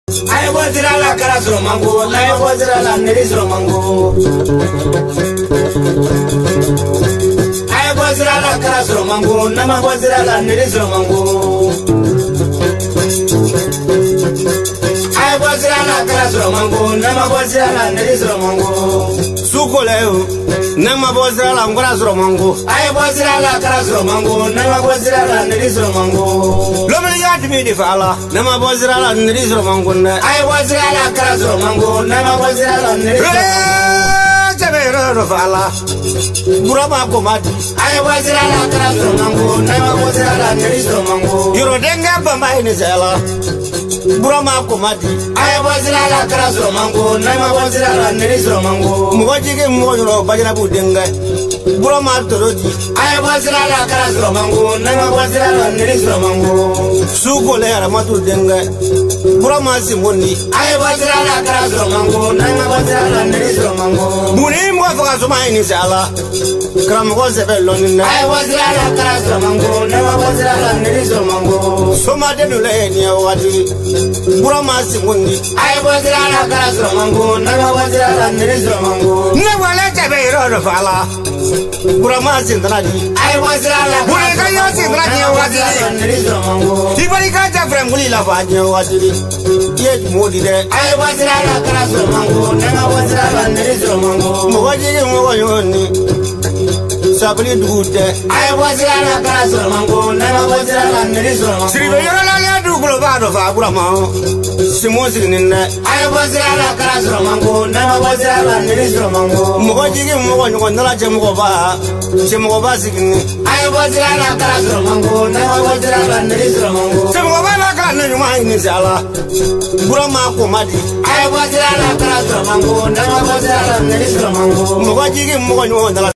I was in a classroom, Mango, I was in a Nerisro Mango. I was in a classroom, Mango, Nama was in a Nerisro Mango. I was in a classroom, Mango, Nama was in a Nerisro Mango. Sukoleo, Nama was in a classroom, Mango. I was in a classroom, Mango, Nama was in a Nerisro Mango. Lomeliat me the fella, Nama was in a Nerisro Mango. I was in a classroom, Mango, Nama was in a Nerisro Mango. Burama Komati. I was in a classroom, Mango, Nama was in a Nerisro Mango. Eurodenga Bamba in his ella. Burama Komati. I was in a classroom, Mango, Nama was in a Nerisro Mango. Mwajige Moyo, Bajana Budenga. Burama Toroti. I was in a classroom, Mango, Nama was in a Nerisro Mango. Sukolea Matu Denga. Burama Simoni. I was in a classroom, Mango, Nama was in a Nerisro Mango. Munim was my initiala. Cram was a bellon. I was in a classroom, Mango, Nama was in a Nerisro Mango. So much in the Burama Simoni. I was in a classroom, Mango, Nama was in a Nerisro Mango. Never let a bear out of Allah. Burama Sintradi. I was in a Nerisro Mango. People got a friend Mulila Vadio, what did it? Yet more did I was in a classroom, Mango, Nama was in a Nerisro Mango. What did you Sabri Dute. I was in a classroom, Mango, Nama was in a Nerisro Mango. Sriva do Glovado of Abramo. Simosin in that. I was in a classroom, Mango, Nama was in a Nerisro Mango. Moji Mogon, Nalajamova, Simova. I was in a classroom, Mango, Nama was in a Nerisro Mango. Simova can mind is Allah. Burama Komati. I was in a classroom, Mango, Nama was in a Nerisro Mango. Moji Mogon.